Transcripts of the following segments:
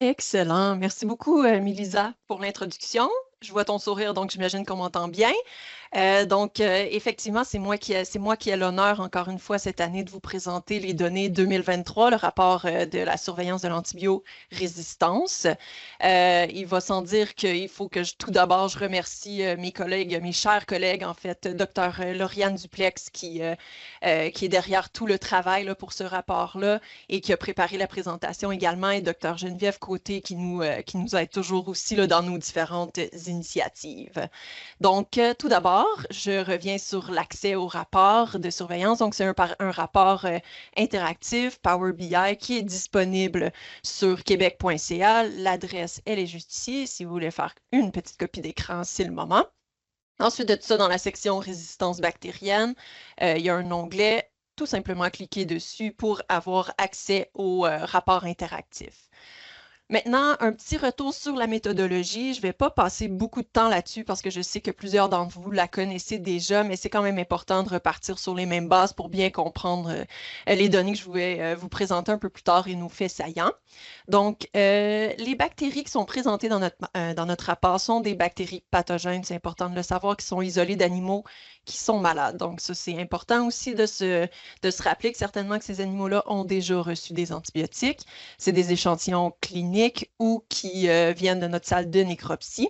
Excellent. Merci beaucoup, Mélisa, pour l'introduction. Je vois ton sourire, donc j'imagine qu'on m'entend bien. Effectivement, c'est moi qui ai l'honneur, encore une fois, cette année, de vous présenter les données 2023, le rapport de la surveillance de l'antibiorésistance. Il va sans dire qu'il faut que tout d'abord, je remercie mes collègues, mes chers collègues, en fait, Dr. Lauriane Duplex, qui est derrière tout le travail là, pour ce rapport-là et qui a préparé la présentation également, et Dr. Geneviève Côté, qui nous aide toujours aussi là, dans nos différentes initiatives. Tout d'abord, je reviens sur l'accès au rapport de surveillance. Donc, c'est un rapport interactif Power BI qui est disponible sur québec.ca. L'adresse, elle est juste ici. Si vous voulez faire une petite copie d'écran, c'est le moment. Ensuite de ça, dans la section résistance bactérienne, il y a un onglet. Tout simplement cliquer dessus pour avoir accès au rapport interactif. Maintenant, un petit retour sur la méthodologie. Je ne vais pas passer beaucoup de temps là-dessus parce que je sais que plusieurs d'entre vous la connaissez déjà, mais c'est quand même important de repartir sur les mêmes bases pour bien comprendre les données que je vais vous présenter un peu plus tard et nos faits saillants. Les bactéries qui sont présentées dans notre rapport sont des bactéries pathogènes. C'est important de le savoir, qui sont isolées d'animaux qui sont malades. Donc, ça, c'est important aussi de se rappeler que certainement que ces animaux-là ont déjà reçu des antibiotiques. C'est des échantillons cliniques ou qui viennent de notre salle de nécropsie.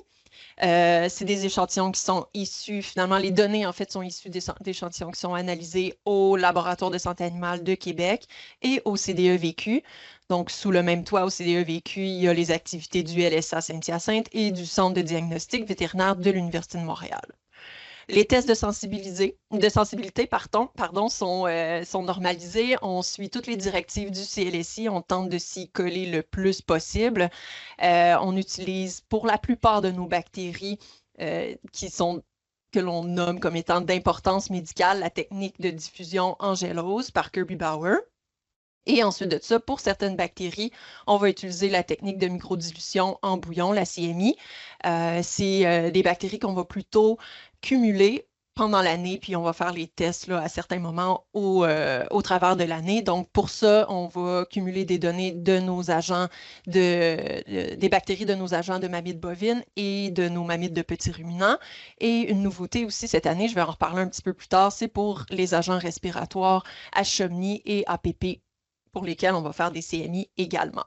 C'est des échantillons qui sont issus, finalement, les données, en fait, sont issues d'échantillons qui sont analysés au Laboratoire de santé animale de Québec et au CDE-VQ. Donc, sous le même toit au CDE-VQ, il y a les activités du LSA Saint-Hyacinthe et du Centre de diagnostic vétérinaire de l'Université de Montréal. Les tests de sensibilité sont normalisés. On suit toutes les directives du CLSI. On tente de s'y coller le plus possible. On utilise pour la plupart de nos bactéries que l'on nomme comme étant d'importance médicale la technique de diffusion en gélose par Kirby-Bauer. Et ensuite de ça, pour certaines bactéries, on va utiliser la technique de microdilution en bouillon, la CMI. C'est des bactéries qu'on va plutôt cumuler pendant l'année, puis on va faire les tests là, à certains moments au travers de l'année. Donc, pour ça, on va cumuler des données de nos agents des bactéries de nos agents de mammites bovines et de nos mammites de petits ruminants. Et une nouveauté aussi cette année, je vais en reparler un petit peu plus tard, c'est pour les agents respiratoires H. et APP pour lesquels on va faire des CMI également.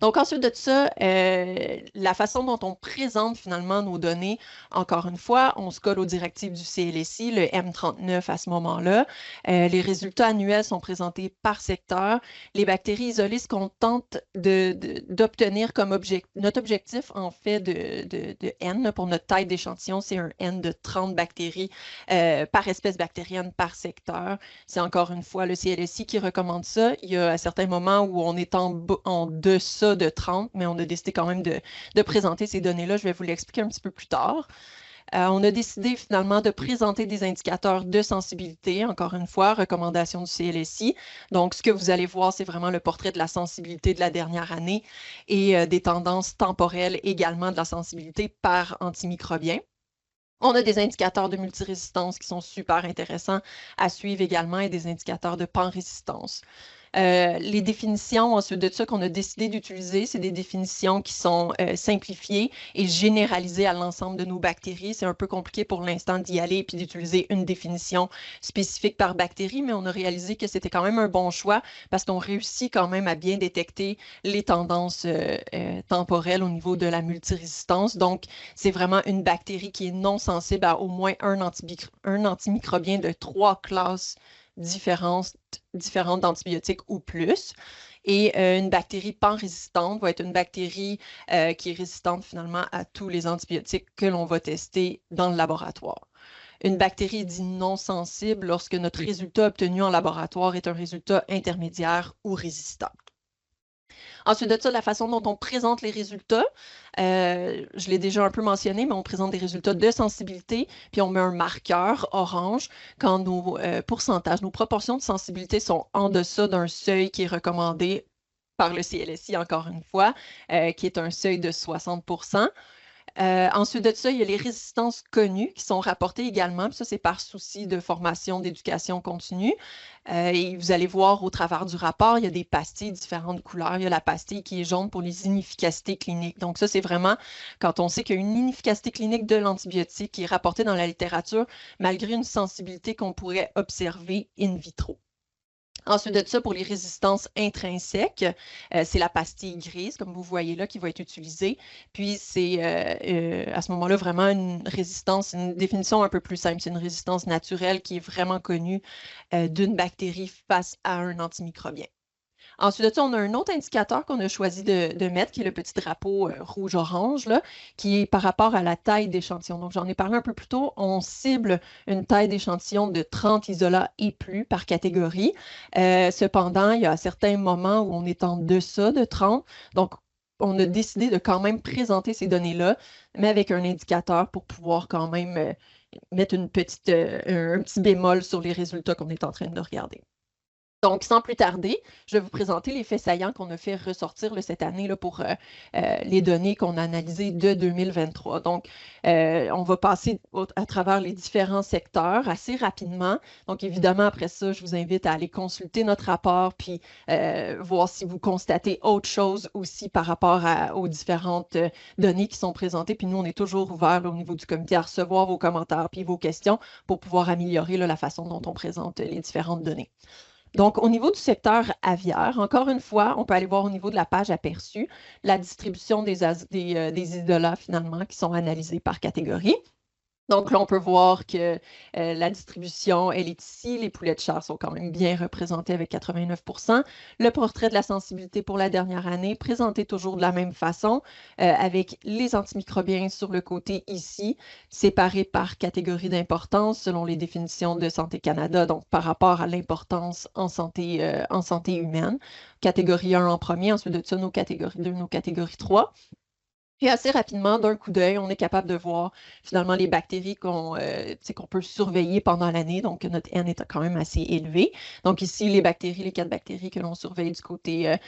Donc, ensuite de ça, la façon dont on présente finalement nos données, encore une fois, on se colle aux directives du CLSI, le M39 à ce moment-là. Les résultats annuels sont présentés par secteur. Les bactéries isolées, ce qu'on tente d'obtenir comme notre objectif, en fait, de N pour notre taille d'échantillon, c'est un N de 30 bactéries par espèce bactérienne par secteur. C'est encore une fois le CLSI qui recommande ça. Il y a à certains moments où on est en deçà de 30, mais on a décidé quand même de présenter ces données-là. Je vais vous l'expliquer un petit peu plus tard. On a décidé finalement de présenter des indicateurs de sensibilité, encore une fois, recommandation du CLSI. Donc, ce que vous allez voir, c'est vraiment le portrait de la sensibilité de la dernière année et des tendances temporelles également de la sensibilité par antimicrobien. On a des indicateurs de multirésistance qui sont super intéressants à suivre également et des indicateurs de panrésistance. Les définitions ensuite de ça qu'on a décidé d'utiliser, c'est des définitions qui sont simplifiées et généralisées à l'ensemble de nos bactéries. C'est un peu compliqué pour l'instant d'y aller et puis d'utiliser une définition spécifique par bactérie, mais on a réalisé que c'était quand même un bon choix parce qu'on réussit quand même à bien détecter les tendances temporelles au niveau de la multirésistance. Donc, c'est vraiment une bactérie qui est non sensible à au moins un antimicrobien de 3 classes différentes d'antibiotiques ou plus. Et une bactérie panrésistante va être une bactérie qui est résistante finalement à tous les antibiotiques que l'on va tester dans le laboratoire. Une bactérie est dit non sensible lorsque notre résultat obtenu en laboratoire est un résultat intermédiaire ou résistant. Ensuite de ça, la façon dont on présente les résultats, je l'ai déjà un peu mentionné, mais on présente des résultats de sensibilité, puis on met un marqueur orange quand nos pourcentages, nos proportions de sensibilité sont en deçà d'un seuil qui est recommandé par le CLSI, encore une fois, qui est un seuil de 60 %. Ensuite de ça, il y a les résistances connues qui sont rapportées également. Puis ça, c'est par souci de formation, d'éducation continue. Et vous allez voir au travers du rapport, il y a des pastilles différentes couleurs. Il y a la pastille qui est jaune pour les inefficacités cliniques. Donc ça, c'est vraiment quand on sait qu'il y a une inefficacité clinique de l'antibiotique qui est rapportée dans la littérature, malgré une sensibilité qu'on pourrait observer in vitro. Ensuite de ça, pour les résistances intrinsèques, c'est la pastille grise, comme vous voyez là, qui va être utilisée. Puis c'est à ce moment-là vraiment une résistance, une définition un peu plus simple. C'est une résistance naturelle qui est vraiment connue d'une bactérie face à un antimicrobien. Ensuite de ça, on a un autre indicateur qu'on a choisi de mettre, qui est le petit drapeau rouge-orange, qui est par rapport à la taille d'échantillon. Donc, j'en ai parlé un peu plus tôt. On cible une taille d'échantillon de 30 isolats et plus par catégorie. Cependant, il y a certains moments où on est en deçà de 30. Donc, on a décidé de quand même présenter ces données-là, mais avec un indicateur pour pouvoir quand même mettre un petit bémol sur les résultats qu'on est en train de regarder. Donc, sans plus tarder, je vais vous présenter les faits saillants qu'on a fait ressortir cette année pour les données qu'on a analysées de 2023. Donc, on va passer à travers les différents secteurs assez rapidement. Donc, évidemment, après ça, je vous invite à aller consulter notre rapport puis voir si vous constatez autre chose aussi par rapport aux différentes données qui sont présentées. Puis nous, on est toujours ouvert au niveau du comité à recevoir vos commentaires puis vos questions pour pouvoir améliorer la façon dont on présente les différentes données. Donc, au niveau du secteur aviaire, encore une fois, on peut aller voir au niveau de la page aperçue la distribution des isolats finalement qui sont analysés par catégorie. Donc là, on peut voir que la distribution, elle est ici. Les poulets de chair sont quand même bien représentés avec 89 %. Le portrait de la sensibilité pour la dernière année, présenté toujours de la même façon, avec les antimicrobiens sur le côté ici, séparés par catégorie d'importance selon les définitions de Santé Canada, donc par rapport à l'importance en santé humaine. Catégorie 1 en premier, ensuite de ça, nos catégories 2, nos catégories 3. Et assez rapidement, d'un coup d'œil, on est capable de voir finalement les bactéries qu'on peut surveiller pendant l'année. Donc, notre N est quand même assez élevé. Donc, ici, les 4 bactéries que l'on surveille du côté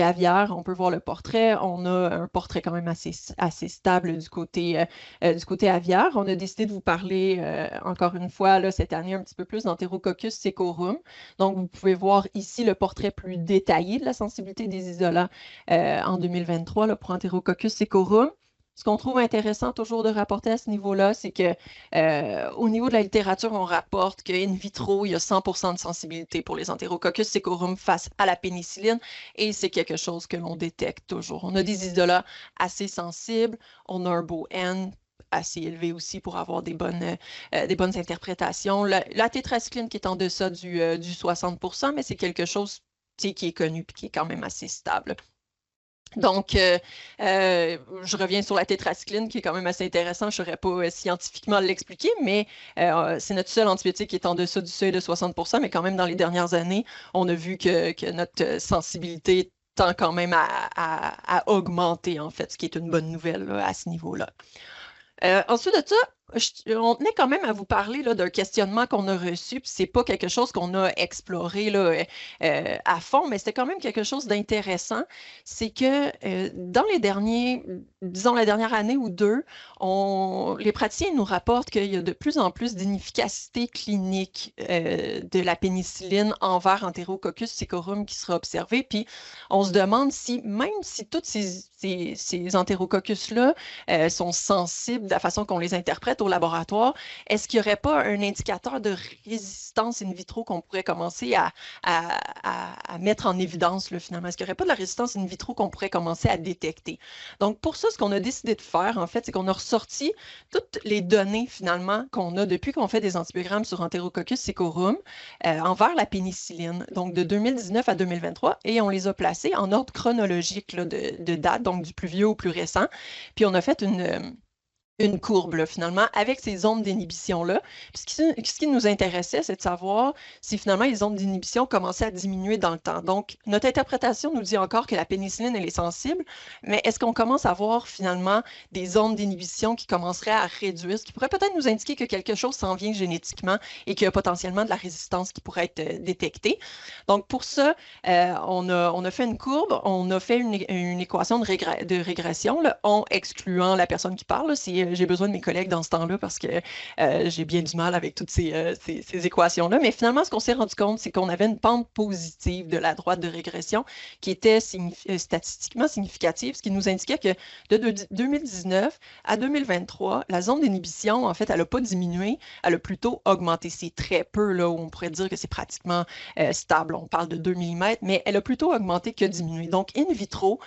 aviaire, on peut voir le portrait. On a un portrait quand même assez stable du côté aviaire. On a décidé de vous parler, encore une fois, là, cette année, un petit peu plus d'Enterococcus secorum. Donc, vous pouvez voir ici le portrait plus détaillé de la sensibilité des isolats en 2023 là, pour Enterococcus secorum. Ce qu'on trouve intéressant toujours de rapporter à ce niveau-là, c'est que au niveau de la littérature, on rapporte qu'in vitro, il y a 100% de sensibilité pour les Enterococcus secorum face à la pénicilline et c'est quelque chose que l'on détecte toujours. On a des isolats assez sensibles, on a un beau N assez élevé aussi pour avoir des bonnes interprétations. La tétracycline qui est en deçà du 60%, mais c'est quelque chose qui est connu et qui est quand même assez stable. Donc, je reviens sur la tétracycline qui est quand même assez intéressant. Je ne saurais pas scientifiquement l'expliquer, mais c'est notre seul antibiotique qui est en dessous du seuil de 60%, mais quand même dans les dernières années, on a vu que notre sensibilité tend quand même à augmenter, en fait, ce qui est une bonne nouvelle là, à ce niveau-là. Ensuite de ça, on tenait quand même à vous parler d'un questionnement qu'on a reçu, puis c'est pas quelque chose qu'on a exploré là, à fond, mais c'était quand même quelque chose d'intéressant. C'est que dans la dernière année ou deux, les praticiens nous rapportent qu'il y a de plus en plus d'inefficacité clinique de la pénicilline envers Enterococcus secorum qui sera observée. Puis on se demande si, même si tous ces entérococcus-là sont sensibles de la façon qu'on les interprète au laboratoire, est-ce qu'il n'y aurait pas un indicateur de résistance in vitro qu'on pourrait commencer à mettre en évidence là, finalement? Est-ce qu'il n'y aurait pas de la résistance in vitro qu'on pourrait commencer à détecter? Donc, pour ça, ce qu'on a décidé de faire, en fait, c'est qu'on a ressorti toutes les données finalement qu'on a depuis qu'on fait des antibiogrammes sur Enterococcus secorum envers la pénicilline, donc de 2019 à 2023, et on les a placées en ordre chronologique là, de date, donc du plus vieux au plus récent. Puis on a fait une courbe, là, finalement, avec ces ondes d'inhibition-là. Ce qui nous intéressait, c'est de savoir si finalement les ondes d'inhibition commençaient à diminuer dans le temps. Donc, notre interprétation nous dit encore que la pénicilline, elle est sensible, mais est-ce qu'on commence à voir finalement des ondes d'inhibition qui commenceraient à réduire, ce qui pourrait peut-être nous indiquer que quelque chose s'en vient génétiquement et qu'il y a potentiellement de la résistance qui pourrait être détectée. Donc, pour ça, on a fait une courbe, on a fait une équation de régression, là, en excluant la personne qui parle. Là, si j'ai besoin de mes collègues dans ce temps-là parce que j'ai bien du mal avec toutes ces équations-là. Mais finalement, ce qu'on s'est rendu compte, c'est qu'on avait une pente positive de la droite de régression qui était statistiquement significative, ce qui nous indiquait que de 2019 à 2023, la zone d'inhibition, en fait, elle n'a pas diminué, elle a plutôt augmenté. C'est très peu, là, où on pourrait dire que c'est pratiquement stable. On parle de 2 mm, mais elle a plutôt augmenté que diminué. Donc, in vitro,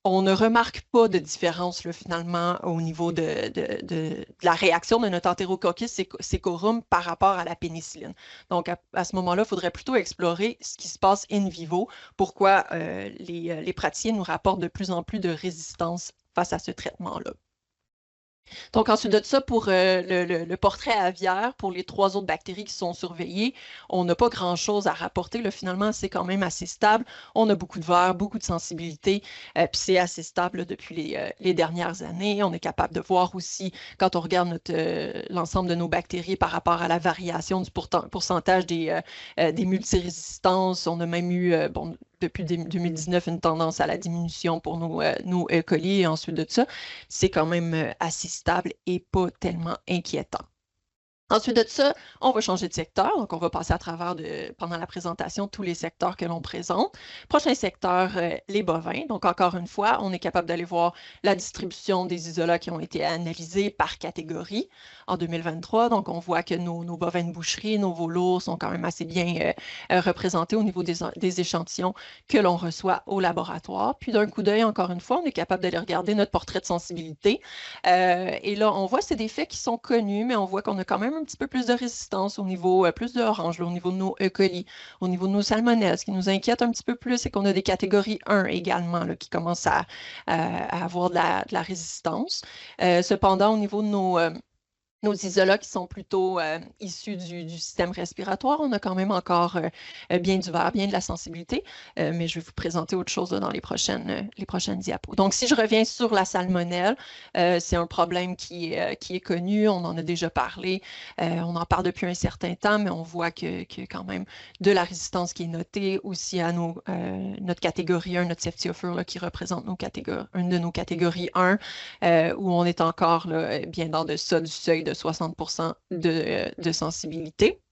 on ne remarque pas de différence là, finalement au niveau de la réaction de notre Enterococcus secorum par rapport à la pénicilline. Donc, à ce moment-là, il faudrait plutôt explorer ce qui se passe in vivo, pourquoi les praticiens nous rapportent de plus en plus de résistance face à ce traitement-là. Donc, ensuite de ça, pour le portrait aviaire, pour les 3 autres bactéries qui sont surveillées, on n'a pas grand-chose à rapporter. Là, finalement, c'est quand même assez stable. On a beaucoup de verre, beaucoup de sensibilité, puis c'est assez stable là, depuis les dernières années. On est capable de voir aussi, quand on regarde l'ensemble de nos bactéries par rapport à la variation du pourcentage des multirésistances. On a même eu, bon, depuis 2019, une tendance à la diminution pour nos E. coli et ensuite de ça, c'est quand même assez stable et pas tellement inquiétant. Ensuite de ça, on va changer de secteur. Donc, on va passer à travers, pendant la présentation, tous les secteurs que l'on présente. Prochain secteur, les bovins. Donc, encore une fois, on est capable d'aller voir la distribution des isolats qui ont été analysés par catégorie en 2023. Donc, on voit que nos bovins de boucherie, nos veaux lourds sont quand même assez bien représentés au niveau des échantillons que l'on reçoit au laboratoire. Puis, d'un coup d'œil, encore une fois, on est capable d'aller regarder notre portrait de sensibilité. Et là, on voit que c'est des faits qui sont connus, mais on voit qu'on a quand même un petit peu plus de résistance au niveau, plus d'orange, au niveau de nos E. coli, au niveau de nos salmonelles. Ce qui nous inquiète un petit peu plus, c'est qu'on a des catégories 1 également là, qui commencent à avoir de la résistance. Cependant, au niveau de nos isolats qui sont plutôt issus du système respiratoire, on a quand même encore bien du verre, bien de la sensibilité, mais je vais vous présenter autre chose là, dans les prochaines diapos. Donc, si je reviens sur la salmonelle, c'est un problème qui est connu, on en a déjà parlé, on en parle depuis un certain temps, mais on voit qu'il y a quand même de la résistance qui est notée aussi à notre catégorie 1, notre ceftiofur là, qui représente une de nos catégories 1, où on est encore là, bien dans deçà du seuil de 60% de sensibilité.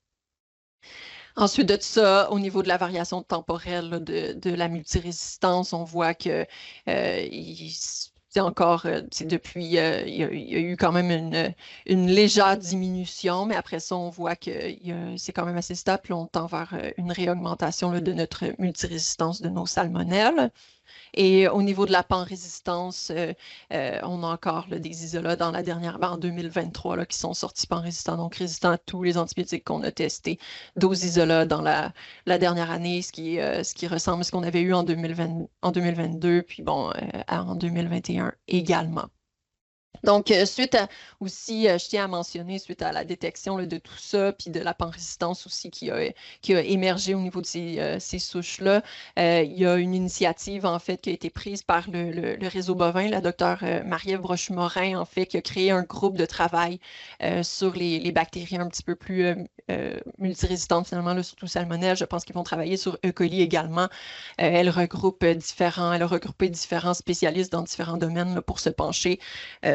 Ensuite de ça, au niveau de la variation temporelle là, de la multirésistance, on voit que c'est encore, depuis, il y a eu quand même une légère diminution, mais après ça, on voit que c'est quand même assez stable, puis on tend vers une réaugmentation là, de notre multirésistance de nos salmonelles. Et au niveau de la pan-résistance, on a encore là, des isolats en 2023 là, qui sont sortis pan-résistants, donc résistants à tous les antibiotiques qu'on a testés. 12 isolats dans la dernière année, ce qui ressemble à ce qu'on avait eu en 2022, puis bon, en 2021 également. Donc, aussi, je tiens à mentionner, suite à la détection là, de tout ça, puis de la pan-résistance aussi qui a émergé au niveau de ces souches-là, il y a une initiative, en fait, qui a été prise par le réseau bovin, la docteure Marie-Ève Brochu-Morin, en fait, qui a créé un groupe de travail sur les bactéries un petit peu plus multirésistantes, finalement, là, surtout salmonelle. Je pense qu'ils vont travailler sur E. coli également. Elle a regroupé différents spécialistes dans différents domaines là, pour se pencher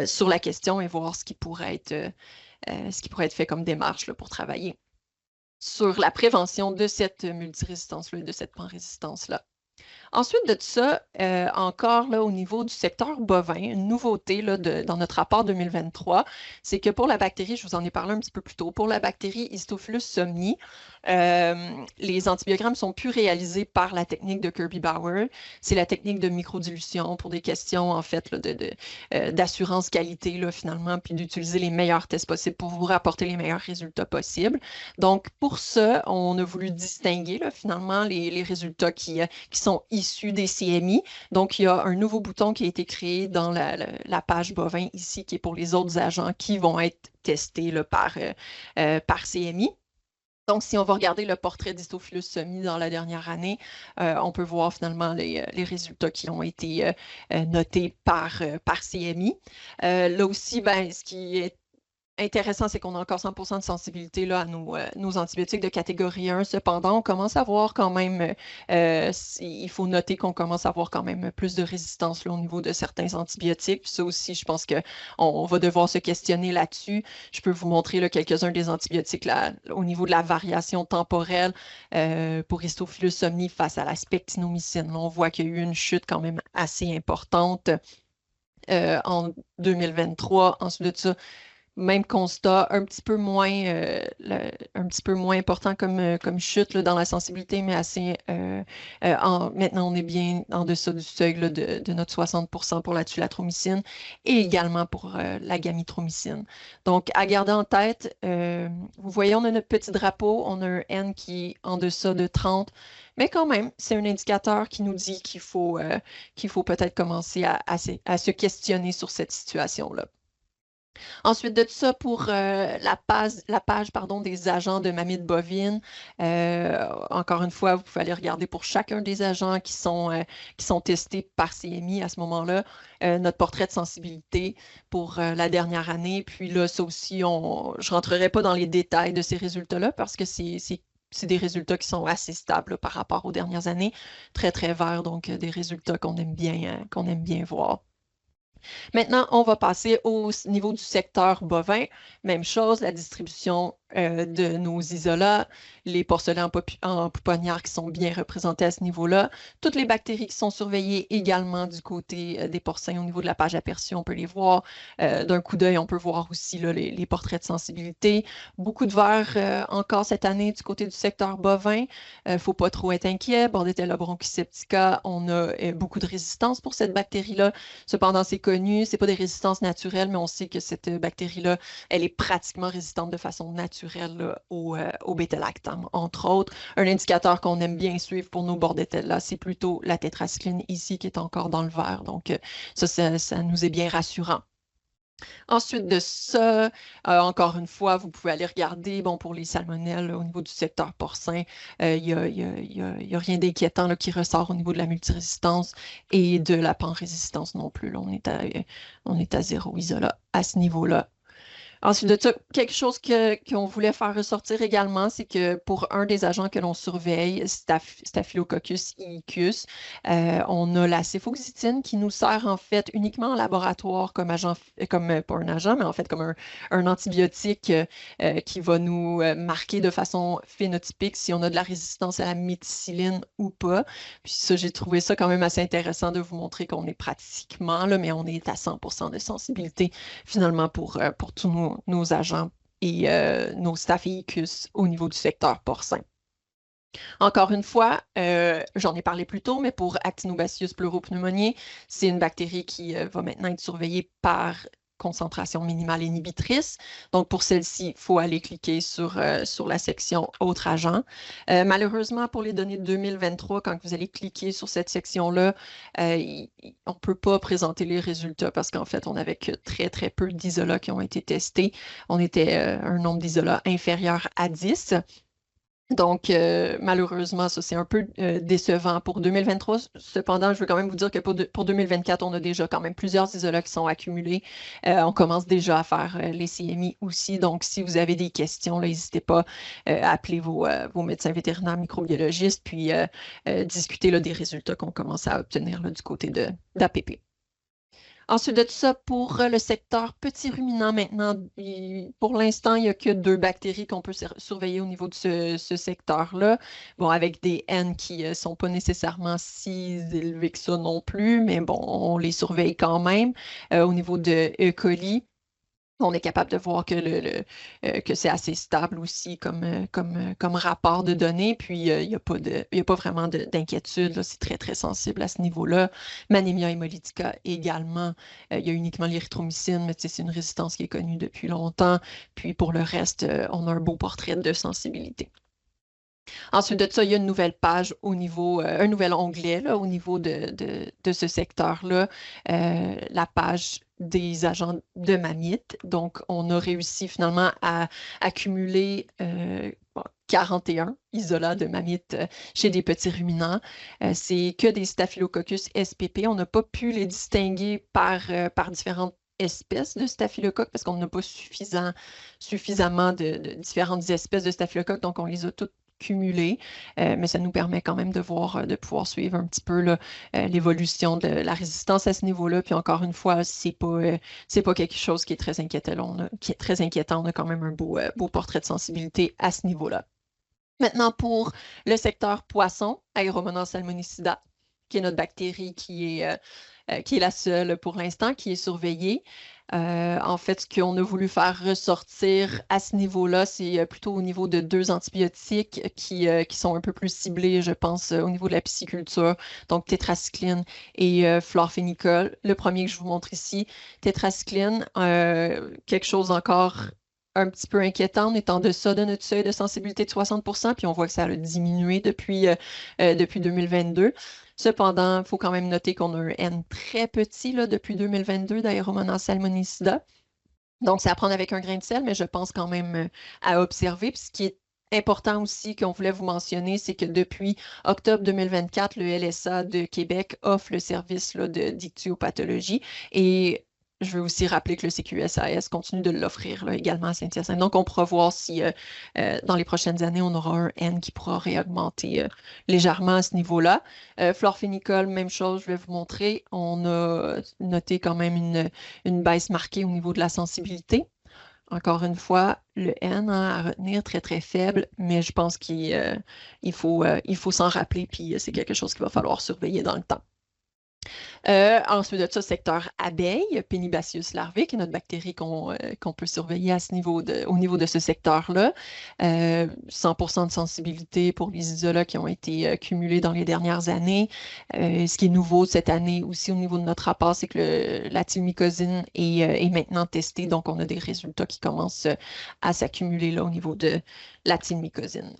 sur la question et voir ce qui pourrait être fait comme démarche là, pour travailler sur la prévention de cette multirésistance-là et de cette pan-résistance-là. Ensuite de ça, encore là, au niveau du secteur bovin, une nouveauté là, dans notre rapport 2023, c'est que pour la bactérie, je vous en ai parlé un petit peu plus tôt, pour la bactérie Histophilus somni, les antibiogrammes ne sont plus réalisés par la technique de Kirby-Bauer. C'est la technique de microdilution pour des questions, en fait, d'assurance qualité, là, finalement, puis d'utiliser les meilleurs tests possibles pour vous rapporter les meilleurs résultats possibles. Donc, pour ça, on a voulu distinguer, là, finalement, les résultats qui sont issus issus des CMI. Donc, il y a un nouveau bouton qui a été créé dans la page bovin ici, qui est pour les autres agents qui vont être testés là, par CMI. Donc, si on va regarder le portrait d'Histophilus semi dans la dernière année, on peut voir finalement les résultats qui ont été notés par CMI. Là aussi, ben, ce qui est intéressant, c'est qu'on a encore 100% de sensibilité là, à nos antibiotiques de catégorie 1. Cependant, on commence à voir quand même, il faut noter qu'on commence à avoir quand même plus de résistance là, au niveau de certains antibiotiques. Puis ça aussi, je pense qu'on va devoir se questionner là-dessus. Je peux vous montrer là, quelques-uns des antibiotiques là, au niveau de la variation temporelle pour Histophilus somni face à la spectinomycine. Là, on voit qu'il y a eu une chute quand même assez importante en 2023. Ensuite de ça, même constat, un petit peu moins, un petit peu moins important comme chute là, dans la sensibilité, mais assez. Maintenant, on est bien en deçà du seuil là, de notre 60% pour la tulatromycine et également pour la gamithromycine. Donc, à garder en tête, vous voyez, on a notre petit drapeau, on a un N qui est en deçà de 30. Mais quand même, c'est un indicateur qui nous dit qu'il faut peut-être commencer à se questionner sur cette situation-là. Ensuite de ça, pour la page pardon, des agents de mammites bovines, encore une fois, vous pouvez aller regarder pour chacun des agents qui sont testés par CMI à ce moment-là, notre portrait de sensibilité pour la dernière année. Puis là, ça aussi, je ne rentrerai pas dans les détails de ces résultats-là parce que c'est des résultats qui sont assez stables là, par rapport aux dernières années, très, très verts, donc des résultats qu'on aime bien voir. Maintenant, on va passer au niveau du secteur bovin. Même chose, la distribution de nos isolats, les porcelains en pouponnière qui sont bien représentés à ce niveau-là. Toutes les bactéries qui sont surveillées également du côté des porcins au niveau de la page aperçue, on peut les voir. D'un coup d'œil, on peut voir aussi là, les portraits de sensibilité. Beaucoup de vert encore cette année du côté du secteur bovin. Il ne faut pas trop être inquiet. Bordetella bronchoseptica, on a beaucoup de résistance pour cette bactérie-là. Cependant, c'est connu, ce n'est pas des résistances naturelles, mais on sait que cette bactérie-là, elle est pratiquement résistante de façon naturelle là, au bêta-lactam, entre autres. Un indicateur qu'on aime bien suivre pour nos bordetella, c'est plutôt la tétracycline ici qui est encore dans le vert. Donc, ça nous est bien rassurant. Ensuite de ça, encore une fois, vous pouvez aller regarder, bon, pour les salmonelles, au niveau du secteur porcin, il n'y a rien d'inquiétant qui ressort au niveau de la multirésistance et de la panrésistance non plus. Là, on est à zéro isolat à ce niveau-là. Ensuite de ça, quelque chose qu'on voulait faire ressortir également, c'est que pour un des agents que l'on surveille, Staphylococcus icus, on a la céfoxytine qui nous sert en fait uniquement en laboratoire comme agent, pas un agent, mais en fait comme un antibiotique qui va nous marquer de façon phénotypique si on a de la résistance à la méticilline ou pas. Puis ça, j'ai trouvé ça quand même assez intéressant de vous montrer qu'on est pratiquement là, mais on est à 100% de sensibilité finalement pour tous nos agents et nos staphylococcus au niveau du secteur porcin. Encore une fois, j'en ai parlé plus tôt, mais pour Actinobacillus pleuropneumoniae, c'est une bactérie qui va maintenant être surveillée par concentration minimale inhibitrice. Donc, pour celle-ci, il faut aller cliquer sur la section Autres agents. Malheureusement, pour les données de 2023, quand vous allez cliquer sur cette section-là, on ne peut pas présenter les résultats parce qu'en fait, on n'avait que très, très peu d'isolats qui ont été testés. On était un nombre d'isolats inférieur à 10. Donc, malheureusement, ça, c'est un peu décevant pour 2023. Cependant, je veux quand même vous dire que pour 2024, on a déjà quand même plusieurs isolats qui sont accumulés. On commence déjà à faire les CMI aussi. Donc, si vous avez des questions, n'hésitez pas à appeler vos médecins vétérinaires microbiologistes, puis discuter là, des résultats qu'on commence à obtenir là, du côté d'APP. Ensuite de tout ça, pour le secteur petits ruminants maintenant, pour l'instant, il n'y a que 2 bactéries qu'on peut surveiller au niveau de ce secteur-là. Bon, avec des N qui ne sont pas nécessairement si élevés que ça non plus, mais bon, on les surveille quand même. Au niveau de E. coli, on est capable de voir que c'est assez stable aussi comme rapport de données. Puis, il n'y a pas vraiment d'inquiétude. C'est très, très sensible à ce niveau-là. Manemia hémolytica également. Il y a uniquement l'érythromycine, mais c'est une résistance qui est connue depuis longtemps. Puis, pour le reste, on a un beau portrait de sensibilité. Ensuite de ça, il y a une nouvelle page au niveau, un nouvel onglet là, au niveau de ce secteur-là, la page des agents de mammites. Donc, on a réussi finalement à accumuler 41 isolats de mammites chez des petits ruminants. C'est que des Staphylococcus spp. On n'a pas pu les distinguer par différentes espèces de staphylocoques parce qu'on n'a pas suffisamment de différentes espèces de staphylocoques, donc on les a toutes cumulées, mais ça nous permet quand même de voir, de pouvoir suivre un petit peu là, l'évolution de la résistance à ce niveau-là. Puis encore une fois, c'est pas quelque chose qui est très inquiétant. Qui est très inquiétant. On a quand même un beau portrait de sensibilité à ce niveau-là. Maintenant, pour le secteur poisson, Aeromonas salmonicida, qui est notre bactérie qui est la seule pour l'instant, qui est surveillée. En fait, ce qu'on a voulu faire ressortir à ce niveau-là, c'est plutôt au niveau de 2 antibiotiques qui sont un peu plus ciblés, je pense, au niveau de la pisciculture, donc tétracycline et chlorphénicol. Le premier que je vous montre ici, tétracycline, quelque chose encore un petit peu inquiétant. On est en deçà de notre seuil de sensibilité de 60%, puis on voit que ça a diminué depuis 2022. Cependant, il faut quand même noter qu'on a un N très petit là, depuis 2022 d'Aeromonas salmonicida. Donc, c'est à prendre avec un grain de sel, mais je pense quand même à observer. Puis ce qui est important aussi qu'on voulait vous mentionner, c'est que depuis octobre 2024, le LSA de Québec offre le service là, d'ichthyopathologie et je veux aussi rappeler que le CQSAS continue de l'offrir également à Saint-Hyacinthe. Donc, on pourra voir si dans les prochaines années, on aura un N qui pourra réaugmenter légèrement à ce niveau-là. Chlorphénicol, même chose, je vais vous montrer. On a noté quand même une baisse marquée au niveau de la sensibilité. Encore une fois, le N à retenir très très faible, mais je pense il faut s'en rappeler, puis c'est quelque chose qu'il va falloir surveiller dans le temps. Ensuite de ça, secteur abeille, Pénibacius larvae, qui est notre bactérie qu'on peut surveiller à au niveau de ce secteur-là. 100% de sensibilité pour les isolats qui ont été cumulés dans les dernières années. Ce qui est nouveau cette année aussi au niveau de notre rapport, c'est que la tilmicosine est maintenant testée, donc on a des résultats qui commencent à s'accumuler là au niveau de la tilmicosine.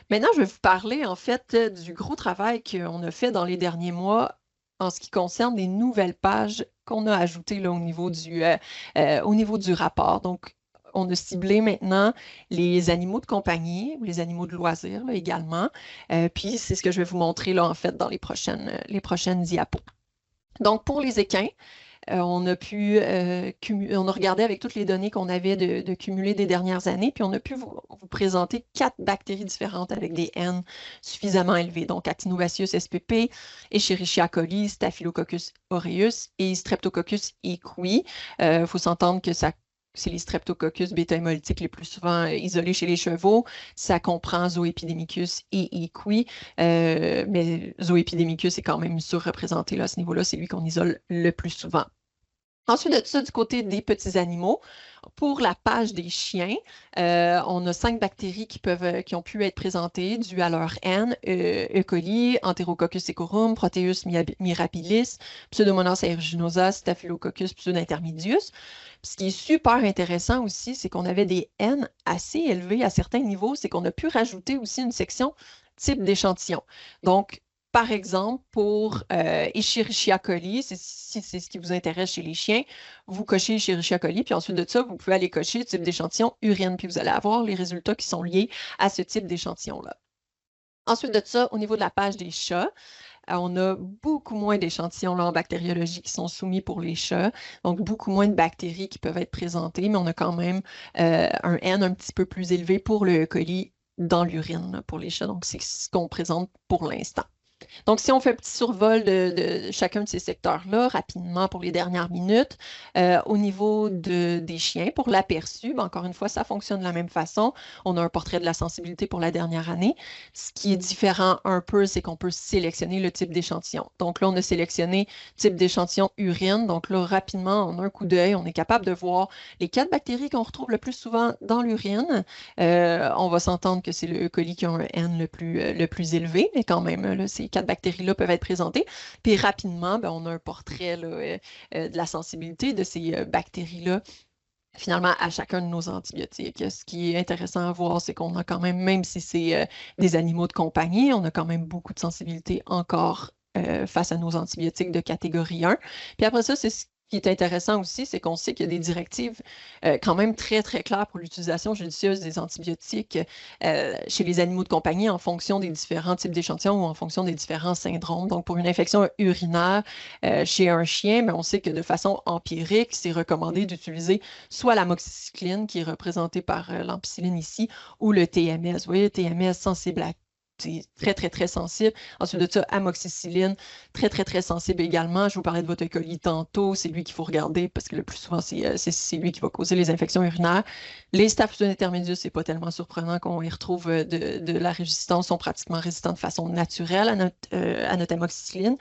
Maintenant, je vais vous parler en fait du gros travail qu'on a fait dans les derniers mois en ce qui concerne les nouvelles pages qu'on a ajoutées là, au niveau du rapport. Donc, on a ciblé maintenant les animaux de compagnie ou les animaux de loisirs là, également. Puis, c'est ce que je vais vous montrer là, en fait dans les prochaines diapos. Donc, pour les équins, on a regardé avec toutes les données qu'on avait de cumuler des dernières années, puis on a pu vous présenter 4 bactéries différentes avec des N suffisamment élevés. Donc, Actinobacillus spp, Escherichia coli, Staphylococcus aureus et Streptococcus equi. Il faut s'entendre que c'est les streptococcus bêta-hémolytiques les plus souvent isolés chez les chevaux. Ça comprend Zoepidemicus et equi, mais Zoepidemicus est quand même surreprésenté là, à ce niveau-là. C'est lui qu'on isole le plus souvent. Ensuite de ça, du côté des petits animaux, pour la page des chiens, on a 5 bactéries qui ont pu être présentées dues à leur N, E. coli, Enterococcus ecorum, Proteus mirabilis, Pseudomonas aeruginosa, Staphylococcus pseudointermedius. Ce qui est super intéressant aussi, c'est qu'on avait des N assez élevés à certains niveaux, c'est qu'on a pu rajouter aussi une section type d'échantillon. Donc, par exemple, pour Escherichia coli, si c'est ce qui vous intéresse chez les chiens, vous cochez Escherichia coli, puis ensuite de ça, vous pouvez aller cocher type d'échantillon urine, puis vous allez avoir les résultats qui sont liés à ce type d'échantillon-là. Ensuite de ça, au niveau de la page des chats, on a beaucoup moins d'échantillons en bactériologie qui sont soumis pour les chats, donc beaucoup moins de bactéries qui peuvent être présentées, mais on a quand même un N un petit peu plus élevé pour le E. coli dans l'urine pour les chats. Donc, c'est ce qu'on présente pour l'instant. Donc, si on fait un petit survol de chacun de ces secteurs-là, rapidement pour les dernières minutes, au niveau des chiens, pour l'aperçu, encore une fois, ça fonctionne de la même façon. On a un portrait de la sensibilité pour la dernière année. Ce qui est différent un peu, c'est qu'on peut sélectionner le type d'échantillon. Donc là, on a sélectionné type d'échantillon urine. Donc là, rapidement, en un coup d'œil, on est capable de voir les 4 bactéries qu'on retrouve le plus souvent dans l'urine. On va s'entendre que c'est le E. coli qui a un N le plus élevé, mais quand même, là, ces 4 bactéries-là peuvent être présentées. Puis rapidement, on a un portrait là, de la sensibilité de ces bactéries-là finalement à chacun de nos antibiotiques. Ce qui est intéressant à voir, c'est qu'on a quand même si c'est des animaux de compagnie, on a quand même beaucoup de sensibilité encore face à nos antibiotiques de catégorie 1. Puis après ça, c'est ce qui est intéressant aussi, c'est qu'on sait qu'il y a des directives quand même très, très claires pour l'utilisation judicieuse des antibiotiques chez les animaux de compagnie en fonction des différents types d'échantillons ou en fonction des différents syndromes. Donc, pour une infection urinaire chez un chien, mais on sait que de façon empirique, c'est recommandé d'utiliser soit l'amoxicilline, qui est représentée par l'ampicilline ici, ou le TMS. Vous voyez, le TMS sensible à c'est très, très, très sensible. Ensuite de ça, amoxicilline, très, très, très sensible également. Je vous parlais de votre colis tantôt. C'est lui qu'il faut regarder parce que le plus souvent, c'est lui qui va causer les infections urinaires. Les Staphylococcus intermedius, c'est pas tellement surprenant qu'on y retrouve de la résistance, sont pratiquement résistants de façon naturelle à notre amoxicilline.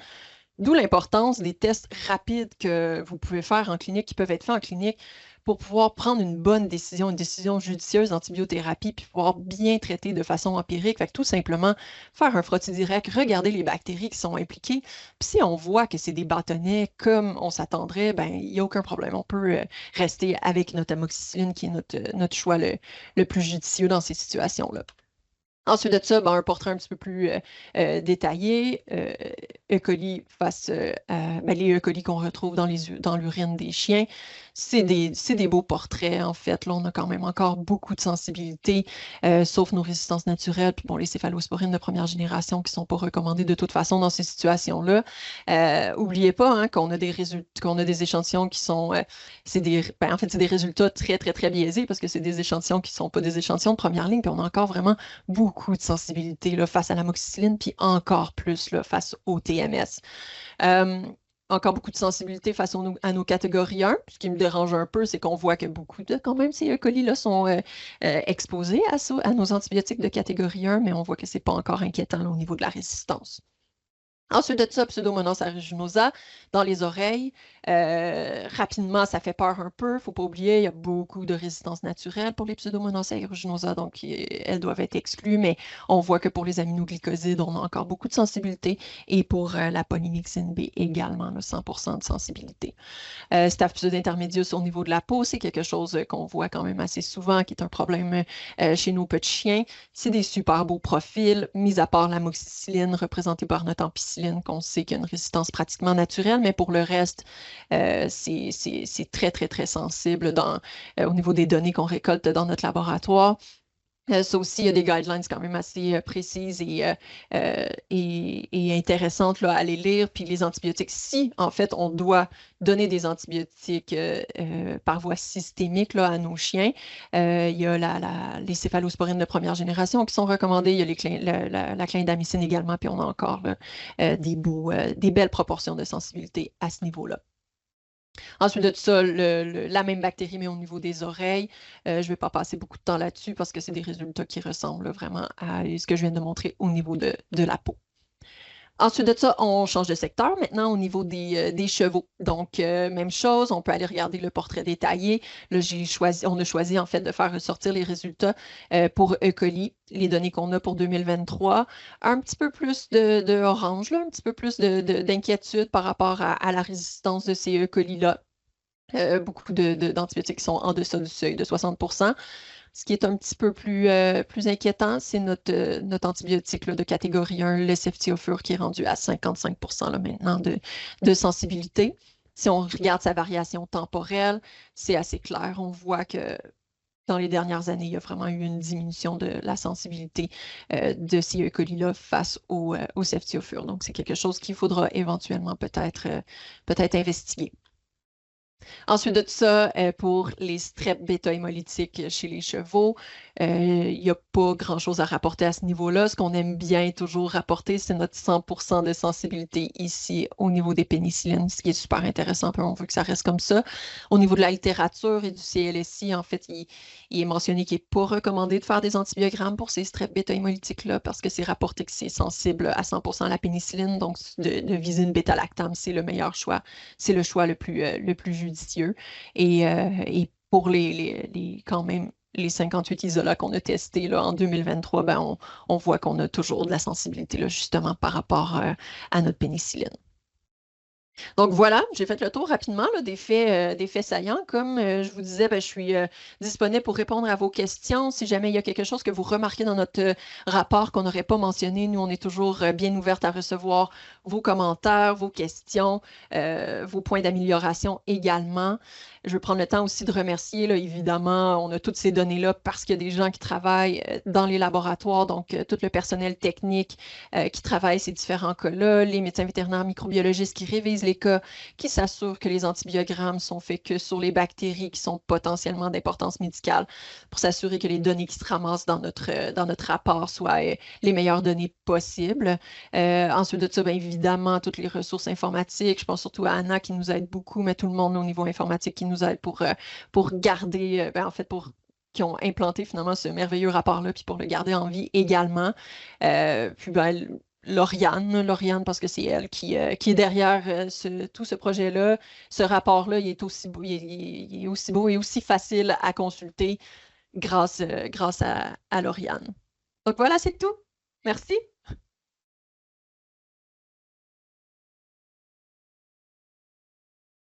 D'où l'importance des tests rapides que vous pouvez faire en clinique, qui peuvent être faits en clinique pour pouvoir prendre une bonne décision, une décision judicieuse d'antibiothérapie, puis pouvoir bien traiter de façon empirique. Fait que tout simplement, faire un frottis direct, regarder les bactéries qui sont impliquées. Puis si on voit que c'est des bâtonnets comme on s'attendrait, ben il n'y a aucun problème. On peut rester avec notre amoxicilline, qui est notre choix le plus judicieux dans ces situations-là. Ensuite de ça, ben, un portrait un petit peu plus détaillé, E. coli face ben, les E. coli qu'on retrouve dans l'urine des chiens. C'est des beaux portraits, en fait. Là, on a quand même encore beaucoup de sensibilité, sauf nos résistances naturelles, puis bon, les céphalosporines de première génération qui ne sont pas recommandées de toute façon dans ces situations-là. Oubliez pas hein, qu'on a des échantillons qui sont en fait, c'est des résultats très, très, très biaisés parce que c'est des échantillons qui ne sont pas des échantillons de première ligne, puis on a encore vraiment beaucoup de sensibilité là, face à l'amoxicilline, puis encore plus là, face au TMS. Euh, Encore beaucoup de sensibilité face à nos catégories 1. Ce qui me dérange un peu, c'est qu'on voit que beaucoup de, quand même, ces E. coli-là sont exposés à nos antibiotiques de catégorie 1, mais on voit que ce n'est pas encore inquiétant là, au niveau de la résistance. Ensuite de ça, Pseudomonas aeruginosa dans les oreilles. Rapidement, ça fait peur un peu. Il ne faut pas oublier, il y a beaucoup de résistance naturelle pour les Pseudomonas aeruginosa, donc elles doivent être exclues, mais on voit que pour les aminoglycosides, on a encore beaucoup de sensibilité et pour la polymyxine B également, 100% de sensibilité. Staphylococcus intermedius au niveau de la peau, c'est quelque chose qu'on voit quand même assez souvent, qui est un problème chez nos petits chiens. C'est des super beaux profils, mis à part l'amoxicilline représentée par notre ampicilline, qu'on sait qu'il y a une résistance pratiquement naturelle, mais pour le reste, c'est très, très, très sensible au niveau des données qu'on récolte dans notre laboratoire. Ça aussi, il y a des guidelines quand même assez précises et intéressantes là, à les lire. Puis les antibiotiques, si en fait on doit donner des antibiotiques par voie systémique là, à nos chiens, il y a les céphalosporines de première génération qui sont recommandées. Il y a la clindamycine également. Puis on a encore là, des belles proportions de sensibilité à ce niveau-là. Ensuite de ça, la même bactérie, mais au niveau des oreilles. Je ne vais pas passer beaucoup de temps là-dessus parce que c'est des résultats qui ressemblent vraiment à ce que je viens de montrer au niveau de la peau. Ensuite de ça, on change de secteur maintenant au niveau des chevaux. Donc, même chose, on peut aller regarder le portrait détaillé. Là, on a choisi en fait de faire ressortir les résultats pour E. coli, les données qu'on a pour 2023. Un petit peu plus de orange, là, un petit peu plus d'inquiétude par rapport à la résistance de ces E. coli-là. Beaucoup d'antibiotiques qui sont en deçà du seuil de 60%. Ce qui est un petit peu plus inquiétant, c'est notre antibiotique là, de catégorie 1, le ceftiofur, qui est rendu à 55% là, maintenant de sensibilité. Si on regarde sa variation temporelle, c'est assez clair. On voit que dans les dernières années, il y a vraiment eu une diminution de la sensibilité de ces E. coli-là face au ceftiofur. Donc, c'est quelque chose qu'il faudra éventuellement peut-être investiguer. Ensuite de ça, pour les strep bêta-hémolytiques chez les chevaux, il n'y a pas grand-chose à rapporter à ce niveau-là. Ce qu'on aime bien toujours rapporter, c'est notre 100% de sensibilité ici au niveau des pénicillines, ce qui est super intéressant, puis on veut que ça reste comme ça. Au niveau de la littérature et du CLSI, en fait, il est mentionné qu'il n'est pas recommandé de faire des antibiogrammes pour ces strep bêta-hémolytiques-là parce que c'est rapporté que c'est sensible à 100% à la pénicilline, donc de viser une bêta-lactame, c'est le meilleur choix. C'est le choix le plus judicieux. Et pour quand même les 58 isolats qu'on a testés là, en 2023, ben, on voit qu'on a toujours de la sensibilité là, justement par rapport à notre pénicilline. Donc voilà, j'ai fait le tour rapidement là, des faits saillants. Comme je vous disais, ben, je suis disponible pour répondre à vos questions. Si jamais il y a quelque chose que vous remarquez dans notre rapport qu'on n'aurait pas mentionné, nous, on est toujours bien ouverte à recevoir vos commentaires, vos questions, vos points d'amélioration également. Je veux prendre le temps aussi de remercier, là, évidemment, on a toutes ces données-là parce qu'il y a des gens qui travaillent dans les laboratoires, donc tout le personnel technique qui travaillent ces différents cas-là, les médecins vétérinaires microbiologistes qui révisent les cas, qui s'assurent que les antibiogrammes sont faits que sur les bactéries qui sont potentiellement d'importance médicale pour s'assurer que les données qui se ramassent dans notre rapport soient les meilleures données possibles. Ensuite de ça, bien évidemment, toutes les ressources informatiques. Je pense surtout à Anna qui nous aide beaucoup, mais tout le monde au niveau informatique qui nous aide pour garder, ben, en fait, pour qui ont implanté finalement ce merveilleux rapport-là, puis pour le garder en vie également. Puis ben, Lauriane, parce que c'est elle qui est derrière tout ce projet-là. Ce rapport-là, il est aussi beau, il est aussi beau et aussi facile à consulter grâce à Lauriane. Donc voilà, c'est tout. Merci.